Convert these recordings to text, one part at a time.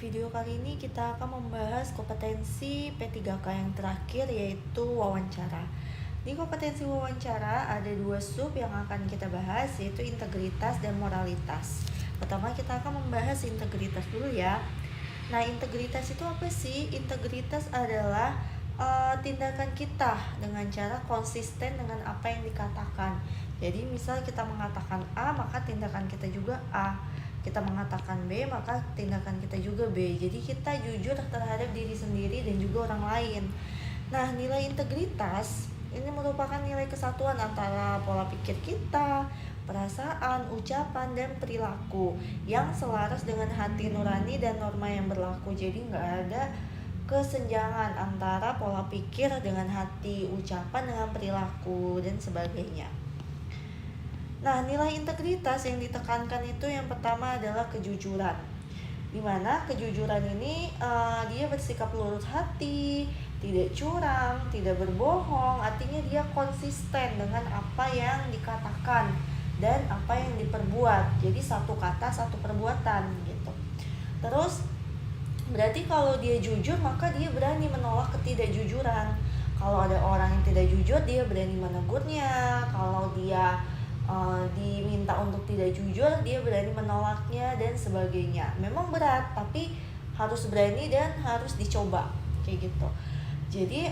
video kali ini kita akan membahas kompetensi P3K yang terakhir, yaitu wawancara. Di kompetensi wawancara ada dua sub yang akan kita bahas, yaitu integritas dan moralitas. Pertama kita akan membahas integritas dulu ya. Nah, integritas itu apa sih? Integritas adalah tindakan kita dengan cara konsisten dengan apa yang dikatakan. Jadi misal kita mengatakan A, maka tindakan kita juga A. Kita mengatakan B, maka tindakan kita juga B. Jadi kita jujur terhadap diri sendiri dan juga orang lain. Nah, nilai integritas ini merupakan nilai kesatuan antara pola pikir kita, perasaan, ucapan, dan perilaku yang selaras dengan hati nurani dan norma yang berlaku. Jadi nggak ada kesenjangan antara pola pikir dengan hati, ucapan dengan perilaku, dan sebagainya. Nah, nilai integritas yang ditekankan itu yang pertama adalah kejujuran. Dimana kejujuran ini dia bersikap lurus hati, tidak curang, tidak berbohong. Artinya dia konsisten dengan apa yang dikatakan dan apa yang diperbuat. Jadi satu kata satu perbuatan gitu. Terus berarti kalau dia jujur, maka dia berani menolak ketidakjujuran. Kalau ada orang yang tidak jujur, dia berani menegurnya. Kalau dia diminta untuk tidak jujur, dia berani menolaknya dan sebagainya. Memang berat, tapi harus berani dan harus dicoba kayak gitu. Jadi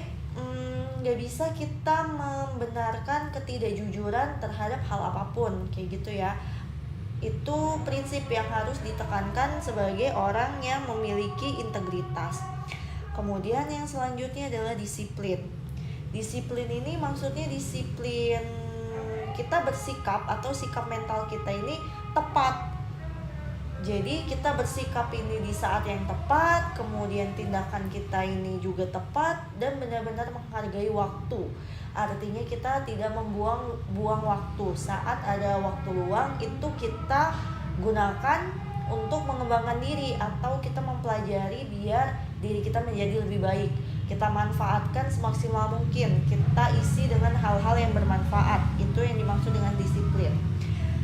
gak bisa kita membenarkan ketidakjujuran terhadap hal apapun kayak gitu ya. Itu prinsip yang harus ditekankan sebagai orang yang memiliki integritas. Kemudian yang selanjutnya adalah disiplin. Disiplin ini maksudnya disiplin kita bersikap atau sikap mental kita ini tepat. Jadi kita bersikap ini di saat yang tepat, kemudian tindakan kita ini juga tepat dan benar-benar menghargai waktu. Artinya kita tidak membuang waktu. Saat ada waktu luang itu kita gunakan untuk mengembangkan diri atau kita mempelajari biar diri kita menjadi lebih baik. Kita manfaatkan semaksimal mungkin. Kita isi dengan hal-hal yang bermanfaat. Itu yang dimaksud dengan disiplin.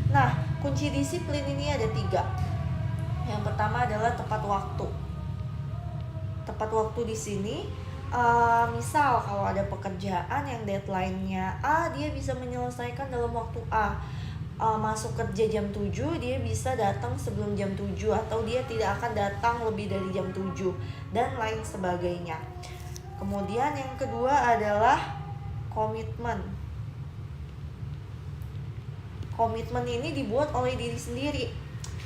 Nah, kunci disiplin ini ada 3. Yang pertama adalah tepat waktu. Tepat waktu di sini misal kalau ada pekerjaan yang deadline-nya A, dia bisa menyelesaikan dalam waktu A. Masuk kerja jam 7, dia bisa datang sebelum jam 7, atau dia tidak akan datang lebih dari jam 7 dan lain sebagainya. Kemudian yang kedua adalah komitmen. Komitmen ini dibuat oleh diri sendiri,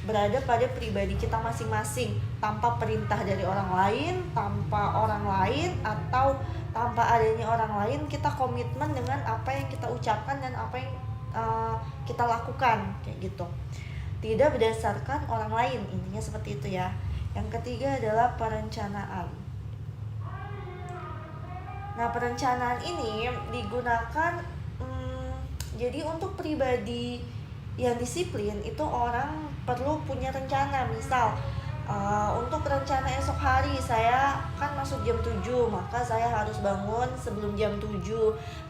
berada pada pribadi kita masing-masing, tanpa perintah dari orang lain, tanpa orang lain, atau tanpa adanya orang lain. Kita komitmen dengan apa yang kita ucapkan dan apa yang kita lakukan kayak gitu, tidak berdasarkan orang lain. Intinya seperti itu ya. Yang ketiga adalah perencanaan. Nah, perencanaan ini digunakan jadi untuk pribadi yang disiplin itu orang perlu punya rencana. Misal untuk rencana esok hari, saya kan masuk jam 7, maka saya harus bangun sebelum jam 7,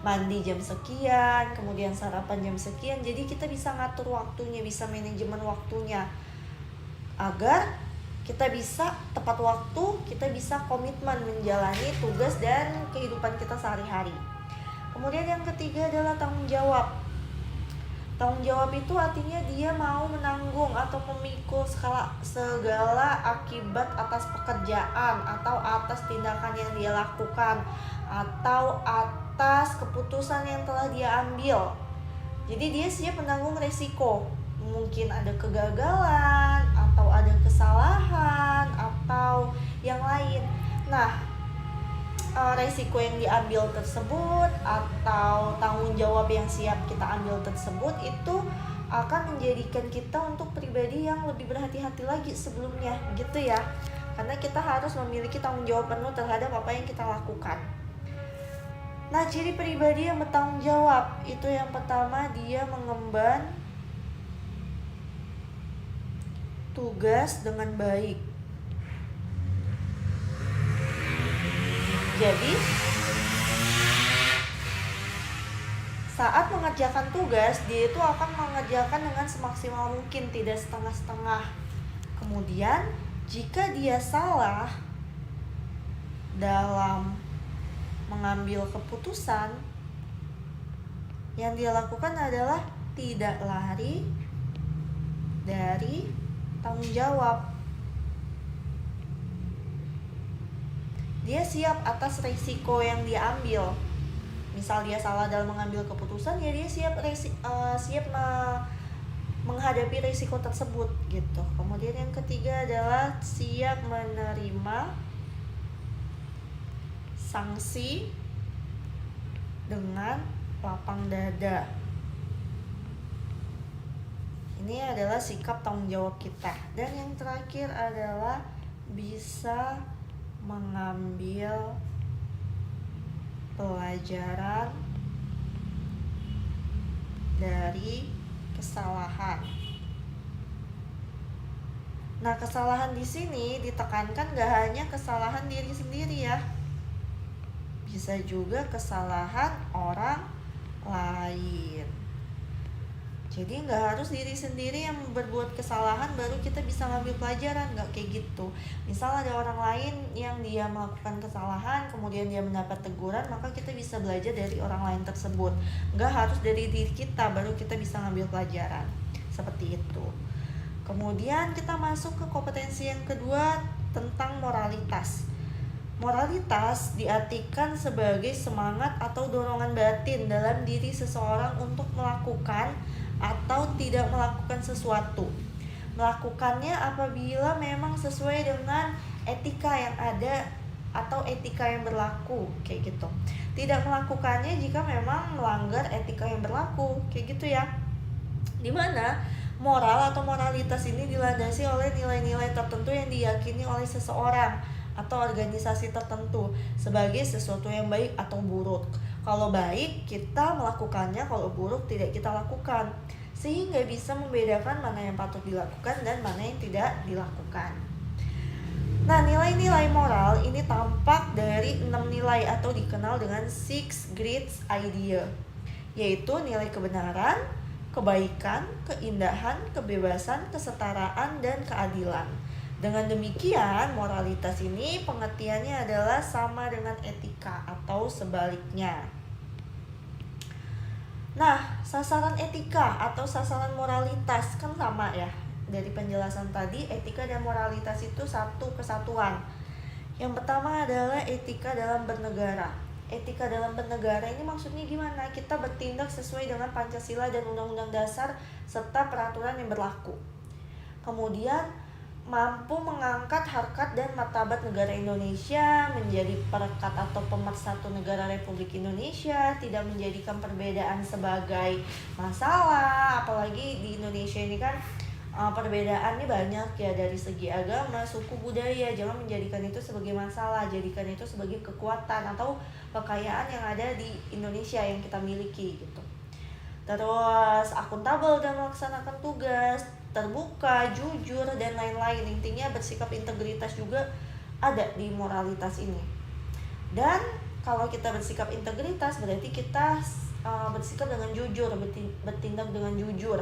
mandi jam sekian, kemudian sarapan jam sekian. Jadi kita bisa ngatur waktunya, bisa manajemen waktunya agar kita bisa tepat waktu, kita bisa komitmen menjalani tugas dan kehidupan kita sehari-hari. Kemudian yang ketiga adalah tanggung jawab. Tanggung jawab itu artinya dia mau menanggung atau memikul segala akibat atas pekerjaan atau atas tindakan yang dia lakukan atau atas keputusan yang telah dia ambil. Jadi dia siap menanggung resiko. Mungkin ada kegagalan atau ada kesalahan atau yang lain. Nah, resiko yang diambil tersebut atau tanggung jawab yang siap kita ambil tersebut itu akan menjadikan kita untuk pribadi yang lebih berhati-hati lagi sebelumnya gitu ya. Karena kita harus memiliki tanggung jawab penuh terhadap apa yang kita lakukan. Nah, ciri pribadi yang bertanggung jawab itu yang pertama, dia mengemban tugas dengan baik. Jadi saat mengerjakan tugas, dia itu akan mengerjakan dengan semaksimal mungkin, tidak setengah-setengah. Kemudian Jika dia salah dalam mengambil keputusan, yang dia lakukan adalah tidak lari dari tanggung jawab. Dia siap atas risiko yang dia ambil. Misal dia salah dalam mengambil keputusan, ya dia siap menghadapi risiko tersebut gitu. Kemudian yang ketiga adalah siap menerima sanksi dengan lapang dada. Ini adalah sikap tanggung jawab kita. Dan yang terakhir adalah bisa mengambil pelajaran dari kesalahan. Nah, kesalahan di sini ditekankan gak hanya kesalahan diri sendiri ya, bisa juga kesalahan orang lain. Jadi nggak harus diri sendiri yang berbuat kesalahan baru kita bisa ngambil pelajaran, nggak kayak gitu. Misal ada orang lain yang dia melakukan kesalahan, kemudian dia mendapat teguran, maka kita bisa belajar dari orang lain tersebut. Nggak harus dari diri kita baru kita bisa ngambil pelajaran. Seperti itu. Kemudian kita masuk ke kompetensi yang kedua tentang moralitas. Moralitas diartikan sebagai semangat atau dorongan batin dalam diri seseorang untuk melakukan atau tidak melakukan sesuatu. Melakukannya apabila memang sesuai dengan etika yang ada atau etika yang berlaku, kayak gitu. Tidak melakukannya jika memang melanggar etika yang berlaku, kayak gitu ya. Dimana moral atau moralitas ini dilandasi oleh nilai-nilai tertentu yang diyakini oleh seseorang atau organisasi tertentu sebagai sesuatu yang baik atau buruk. Kalau baik kita melakukannya, kalau buruk tidak kita lakukan, sehingga bisa membedakan mana yang patut dilakukan dan mana yang tidak dilakukan. Nah, nilai-nilai moral ini tampak dari 6 nilai atau dikenal dengan 6 great idea, yaitu nilai kebenaran, kebaikan, keindahan, kebebasan, kesetaraan, dan keadilan. Dengan demikian, moralitas ini pengertiannya adalah sama dengan etika atau sebaliknya. Nah, sasaran etika atau sasaran moralitas kan sama ya. Dari penjelasan tadi, etika dan moralitas itu satu kesatuan. Yang pertama adalah etika dalam bernegara. Etika dalam bernegara ini maksudnya gimana? Kita bertindak sesuai dengan Pancasila dan Undang-Undang Dasar serta peraturan yang berlaku. Kemudian mampu mengangkat harkat dan martabat negara Indonesia menjadi perekat atau pemersatu negara Republik Indonesia, tidak menjadikan perbedaan sebagai masalah, apalagi di Indonesia ini kan perbedaannya banyak ya dari segi agama, suku, budaya. Jangan menjadikan itu sebagai masalah, jadikan itu sebagai kekuatan atau kekayaan yang ada di Indonesia yang kita miliki gitu. Terus akuntabel dan melaksanakan tugas, terbuka, jujur, dan lain-lain. Intinya bersikap integritas juga ada di moralitas ini. Dan kalau kita bersikap integritas berarti kita bersikap dengan jujur, bertindak dengan jujur,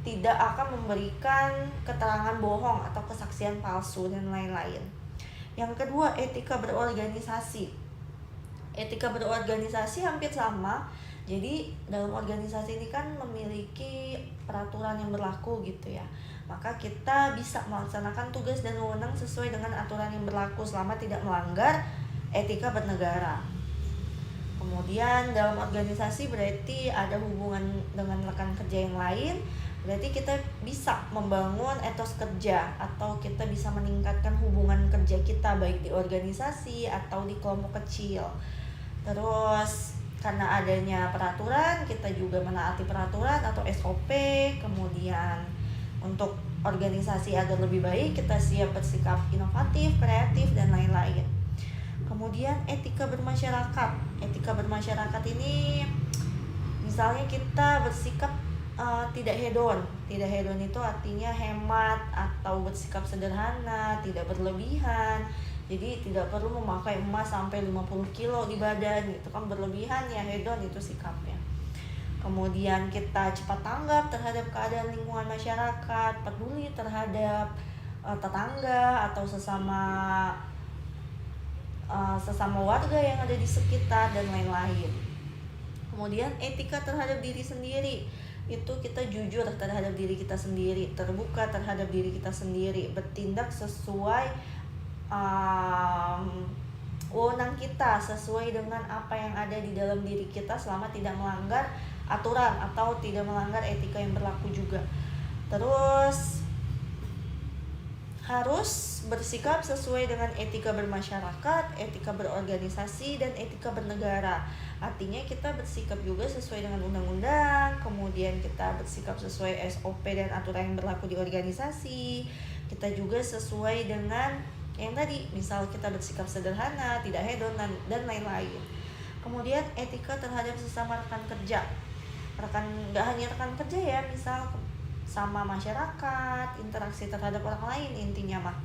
tidak akan memberikan keterangan bohong atau kesaksian palsu dan lain-lain. Yang kedua, etika berorganisasi. Etika berorganisasi hampir sama. Jadi dalam organisasi ini kan memiliki peraturan yang berlaku gitu ya. Maka kita bisa melaksanakan tugas dan wewenang sesuai dengan aturan yang berlaku selama tidak melanggar etika bernegara. Kemudian dalam organisasi berarti ada hubungan dengan rekan kerja yang lain. Berarti kita bisa membangun etos kerja atau kita bisa meningkatkan hubungan kerja kita baik di organisasi atau di kelompok kecil. Terus karena adanya peraturan, kita juga menaati peraturan atau SOP. Kemudian untuk organisasi agar lebih baik, kita siap bersikap inovatif, kreatif, dan lain-lain. Kemudian etika bermasyarakat. Etika bermasyarakat ini misalnya kita bersikap tidak hedon. Tidak hedon itu artinya hemat atau bersikap sederhana, tidak berlebihan. Jadi tidak perlu memakai emas sampai 50 kilo di badan, itu kan berlebihan ya, hedon itu sikapnya. Kemudian kita cepat tanggap terhadap keadaan lingkungan masyarakat, peduli terhadap tetangga atau sesama warga yang ada di sekitar dan lain-lain. Kemudian etika terhadap diri sendiri, itu kita jujur terhadap diri kita sendiri, terbuka terhadap diri kita sendiri, bertindak sesuai wewenang kita, sesuai dengan apa yang ada di dalam diri kita selama tidak melanggar aturan atau tidak melanggar etika yang berlaku juga. Terus harus bersikap sesuai dengan etika bermasyarakat, etika berorganisasi, dan etika bernegara. Artinya kita bersikap juga sesuai dengan undang-undang, kemudian kita bersikap sesuai SOP dan aturan yang berlaku di organisasi. Kita juga sesuai dengan yang tadi, misal kita bersikap sederhana, tidak hedon, dan lain-lain. Kemudian etika terhadap sesama rekan kerja. Nggak hanya rekan kerja ya, misal sama masyarakat, interaksi terhadap orang lain, intinya mah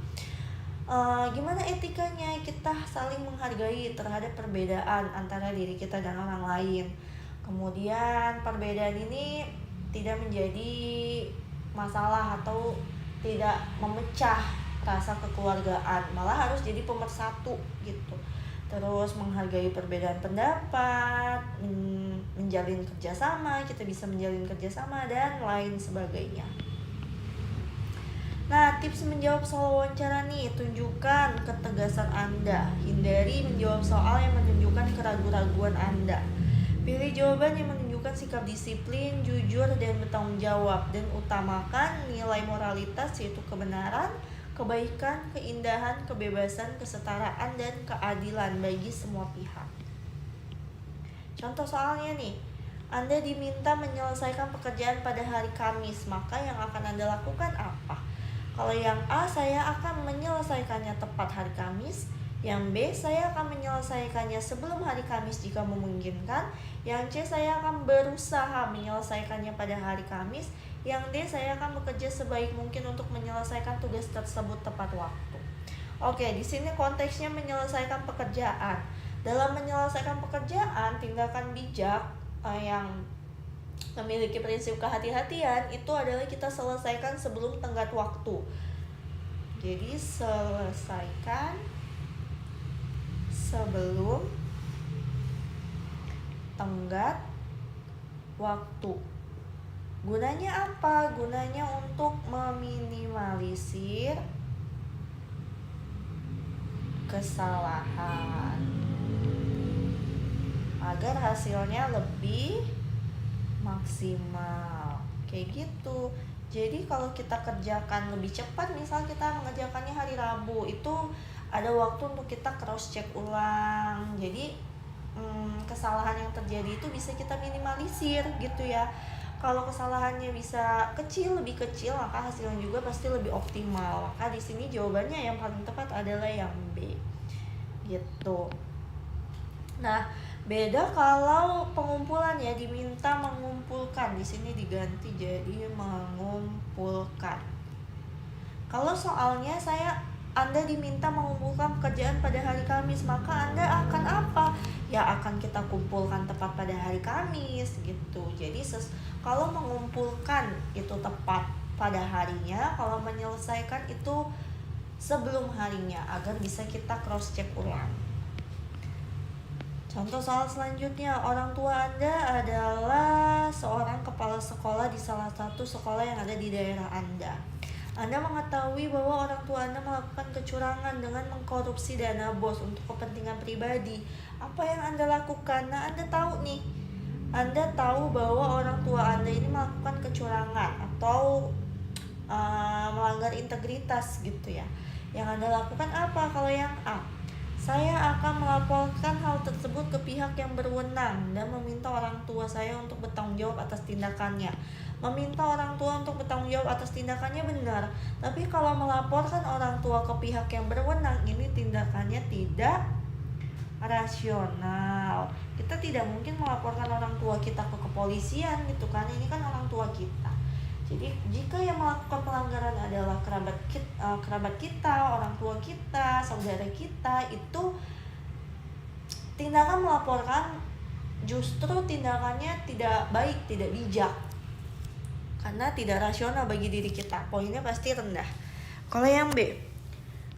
gimana etikanya kita saling menghargai terhadap perbedaan antara diri kita dan orang lain. Kemudian perbedaan ini tidak menjadi masalah atau tidak memecah rasa kekeluargaan, malah harus jadi pemersatu gitu. Terus menghargai perbedaan pendapat, menjalin kerjasama, kita bisa menjalin kerjasama dan lain sebagainya. Nah, tips menjawab soal wawancara nih, tunjukkan ketegasan Anda. Hindari menjawab soal yang menunjukkan keraguan-raguan Anda. Pilih jawaban yang menunjukkan sikap disiplin, jujur, dan bertanggung jawab. Dan utamakan nilai moralitas, yaitu kebenaran, kebaikan, keindahan, kebebasan, kesetaraan, dan keadilan bagi semua pihak. Contoh soalnya nih, Anda diminta menyelesaikan pekerjaan pada hari Kamis, maka yang akan Anda lakukan apa? Kalau yang A, saya akan menyelesaikannya tepat hari Kamis. Yang B, saya akan menyelesaikannya sebelum hari Kamis jika memungkinkan. Yang C, saya akan berusaha menyelesaikannya pada hari Kamis. Yang D, saya akan bekerja sebaik mungkin untuk menyelesaikan tugas tersebut tepat waktu. Oke, di sini konteksnya menyelesaikan pekerjaan. Dalam menyelesaikan pekerjaan, tindakan bijak yang memiliki prinsip kehati-hatian itu adalah kita selesaikan sebelum tenggat waktu. Jadi selesaikan sebelum tenggat waktu. Gunanya apa? Gunanya untuk meminimalisir kesalahan agar hasilnya lebih maksimal, kayak gitu. Jadi kalau kita kerjakan lebih cepat, misal kita mengerjakannya hari Rabu, itu ada waktu untuk kita cross check ulang. Jadi kesalahan yang terjadi itu bisa kita minimalisir gitu ya. Kalau kesalahannya bisa lebih kecil, maka hasilnya juga pasti lebih optimal. Maka di sini jawabannya yang paling tepat adalah yang B, gitu. Nah, beda kalau pengumpulan ya, diminta mengumpulkan, di sini diganti jadi mengumpulkan. Kalau soalnya Anda diminta mengumpulkan pekerjaan pada hari Kamis, maka Anda akan apa? Ya akan kita kumpulkan tepat pada hari Kamis gitu. Jadi kalau mengumpulkan itu tepat pada harinya, kalau menyelesaikan itu sebelum harinya agar bisa kita cross check ulang. Contoh soal selanjutnya, orang tua Anda adalah seorang kepala sekolah di salah satu sekolah yang ada di daerah Anda. Anda mengetahui bahwa orang tua Anda melakukan kecurangan dengan mengkorupsi dana bos untuk kepentingan pribadi. Apa yang Anda lakukan? Nah, Anda tahu bahwa orang tua Anda ini melakukan kecurangan atau melanggar integritas gitu ya. Yang Anda lakukan apa? Kalau yang A, saya akan melaporkan hal tersebut ke pihak yang berwenang dan meminta orang tua saya untuk bertanggung jawab atas tindakannya. Meminta orang tua untuk bertanggung jawab atas tindakannya benar, tapi kalau melaporkan orang tua ke pihak yang berwenang, ini tindakannya tidak rasional. Kita tidak mungkin melaporkan orang tua kita ke kepolisian gitu kan, ini kan orang tua kita. Jadi jika yang melakukan pelanggaran adalah kerabat kita, orang tua kita, saudara kita, itu tindakan melaporkan justru tindakannya tidak baik, tidak bijak, karena tidak rasional bagi diri kita. Poinnya pasti rendah. Kalau yang B,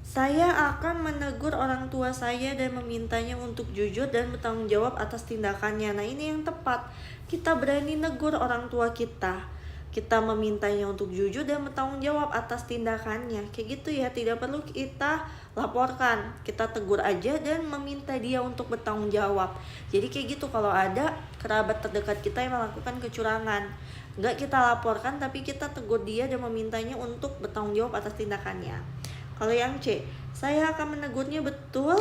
saya akan menegur orang tua saya dan memintanya untuk jujur dan bertanggung jawab atas tindakannya. Nah, ini yang tepat. Kita berani negur orang tua kita. Kita memintanya untuk jujur dan bertanggung jawab atas tindakannya. Kayak gitu ya, tidak perlu kita laporkan. Kita tegur aja dan meminta dia untuk bertanggung jawab. Jadi kayak gitu kalau ada kerabat terdekat kita yang melakukan kecurangan. Nggak kita laporkan, tapi kita tegur dia dan memintanya untuk bertanggung jawab atas tindakannya. Kalau yang C, saya akan menegurnya betul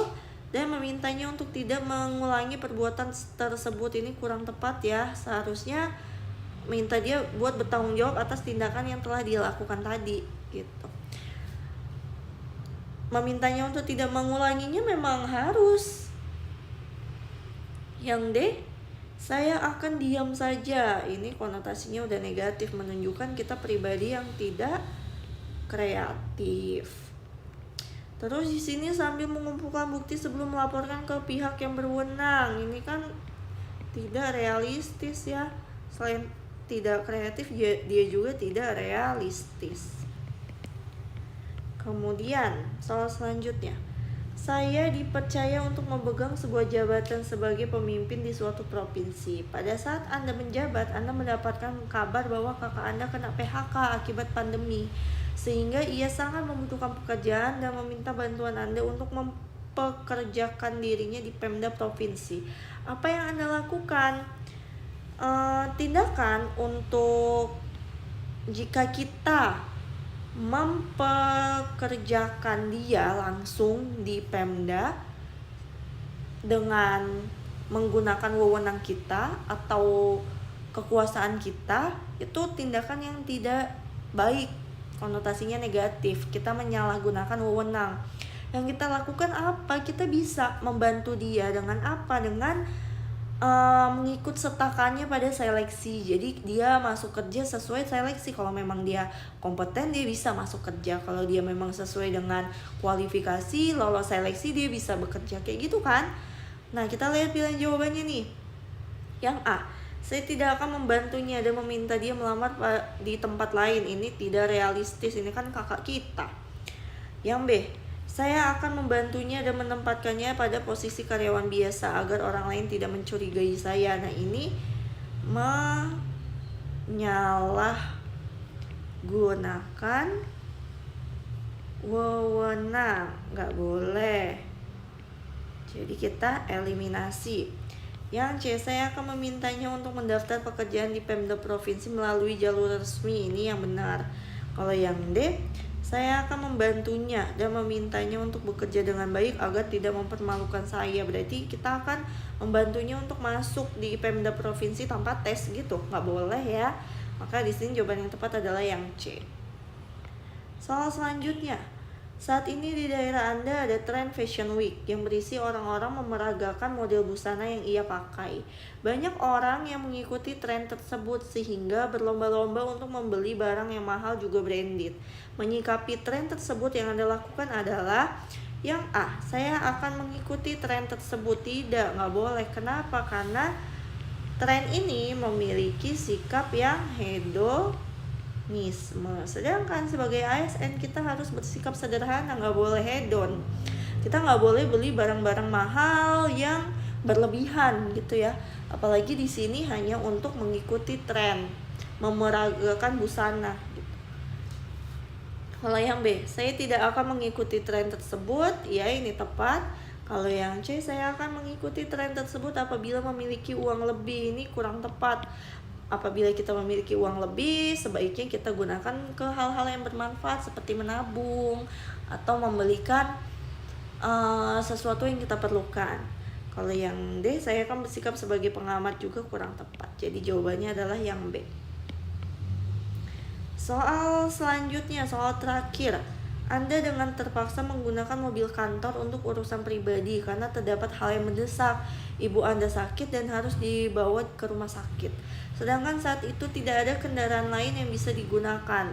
dan memintanya untuk tidak mengulangi perbuatan tersebut. Ini kurang tepat ya. Seharusnya minta dia buat bertanggung jawab atas tindakan yang telah dia lakukan tadi gitu. Memintanya untuk tidak mengulanginya memang harus. Yang D, saya akan diam saja. Ini konotasinya udah negatif, menunjukkan kita pribadi yang tidak kreatif. Terus di sini sambil mengumpulkan bukti sebelum melaporkan ke pihak yang berwenang. Ini kan tidak realistis ya. Selain tidak kreatif, dia juga tidak realistis. Kemudian soal selanjutnya, saya dipercaya untuk memegang sebuah jabatan sebagai pemimpin di suatu provinsi. Pada saat Anda menjabat, Anda mendapatkan kabar bahwa kakak Anda kena PHK akibat pandemi, sehingga ia sangat membutuhkan pekerjaan dan meminta bantuan Anda untuk mempekerjakan dirinya di Pemda provinsi. Apa yang Anda lakukan? Tindakan untuk jika kita mempekerjakan dia langsung di Pemda dengan menggunakan wewenang kita atau kekuasaan kita, itu tindakan yang tidak baik, konotasinya negatif. Kita menyalahgunakan wewenang. Yang kita lakukan apa? Kita bisa membantu dia dengan apa? Dengan mengikut sertakannya pada seleksi. Jadi dia masuk kerja sesuai seleksi. Kalau memang dia kompeten, dia bisa masuk kerja. Kalau dia memang sesuai dengan kualifikasi, lolos seleksi, dia bisa bekerja. Kayak gitu kan. Nah, kita lihat pilihan jawabannya nih. Yang A, saya tidak akan membantunya dan meminta dia melamar di tempat lain. Ini tidak realistis, ini kan kakak kita. Yang B, saya akan membantunya dan menempatkannya pada posisi karyawan biasa agar orang lain tidak mencurigai saya. Nah, ini menyalahgunakan wewenang, nggak boleh. Jadi kita eliminasi. Yang C, saya akan memintanya untuk mendaftar pekerjaan di Pemda provinsi melalui jalur resmi. Ini yang benar. Kalau yang D, saya akan membantunya dan memintanya untuk bekerja dengan baik agar tidak mempermalukan saya. Berarti kita akan membantunya untuk masuk di Pemda provinsi tanpa tes gitu. Nggak boleh ya. Maka di sini jawaban yang tepat adalah yang C. Soal selanjutnya. Saat ini di daerah Anda ada tren Fashion Week yang berisi orang-orang memeragakan model busana yang ia pakai. Banyak orang yang mengikuti tren tersebut sehingga berlomba-lomba untuk membeli barang yang mahal juga branded. Menyikapi tren tersebut yang Anda lakukan adalah yang A, saya akan mengikuti tren tersebut. Tidak, nggak boleh. Kenapa? Karena tren ini memiliki sikap yang hedonisme. Sedangkan sebagai ASN kita harus bersikap sederhana, nggak boleh hedon. Kita nggak boleh beli barang-barang mahal yang berlebihan gitu ya. Apalagi di sini hanya untuk mengikuti tren, memeragakan busana gitu. Kalau yang B, saya tidak akan mengikuti tren tersebut. Ya, ini tepat. Kalau yang C, saya akan mengikuti tren tersebut apabila memiliki uang lebih. Ini kurang tepat. Apabila kita memiliki uang lebih, sebaiknya kita gunakan ke hal-hal yang bermanfaat seperti menabung atau membelikan sesuatu yang kita perlukan. Kalau yang D, saya akan bersikap sebagai pengamat, juga kurang tepat. Jadi jawabannya adalah yang B. Soal selanjutnya, soal terakhir. Anda dengan terpaksa menggunakan mobil kantor untuk urusan pribadi karena terdapat hal yang mendesak. Ibu Anda sakit dan harus dibawa ke rumah sakit. Sedangkan saat itu tidak ada kendaraan lain yang bisa digunakan.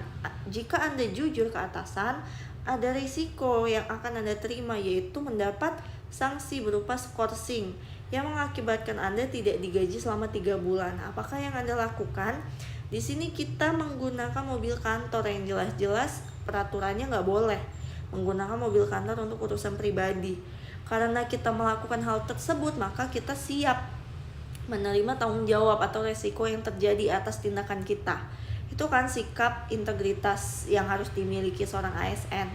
Jika Anda jujur ke atasan, ada risiko yang akan Anda terima, yaitu mendapat sanksi berupa skorsing yang mengakibatkan Anda tidak digaji selama 3 bulan. Apakah yang Anda lakukan? Di sini kita menggunakan mobil kantor yang jelas-jelas peraturannya nggak boleh menggunakan mobil kantor untuk urusan pribadi. Karena kita melakukan hal tersebut, maka kita siap menerima tanggung jawab atau resiko yang terjadi atas tindakan kita. Itu kan sikap integritas yang harus dimiliki seorang ASN.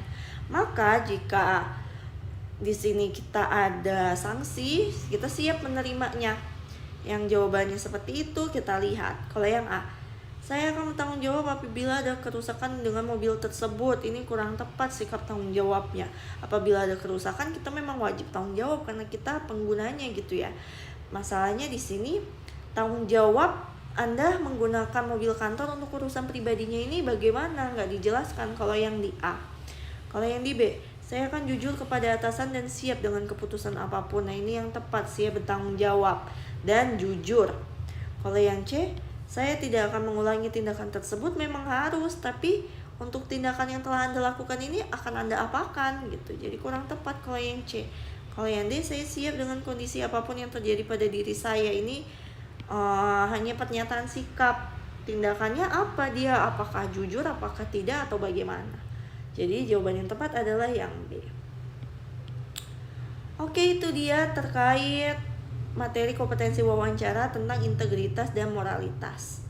Maka jika di sini kita ada sanksi, kita siap menerimanya. Yang jawabannya seperti itu kita lihat. Kalau yang A, saya akan bertanggung jawab apabila ada kerusakan dengan mobil tersebut. Ini kurang tepat sikap tanggung jawabnya. Apabila ada kerusakan, kita memang wajib tanggung jawab karena kita penggunanya gitu ya. Masalahnya di sini tanggung jawab Anda menggunakan mobil kantor untuk urusan pribadinya ini bagaimana? Nggak dijelaskan kalau yang di A. Kalau yang di B, saya akan jujur kepada atasan dan siap dengan keputusan apapun. Nah ini yang tepat, siap bertanggung jawab dan jujur. Kalau yang C, saya tidak akan mengulangi tindakan tersebut, memang harus, tapi untuk tindakan yang telah Anda lakukan ini akan Anda apakan gitu. Jadi kurang tepat kalau yang C. Kalau yang D, saya siap dengan kondisi apapun yang terjadi pada diri saya. Ini hanya pernyataan sikap. Tindakannya apa dia? Apakah jujur, apakah tidak, atau bagaimana? Jadi jawaban yang tepat adalah yang B. Oke, itu dia terkait materi kompetensi wawancara tentang integritas dan moralitas.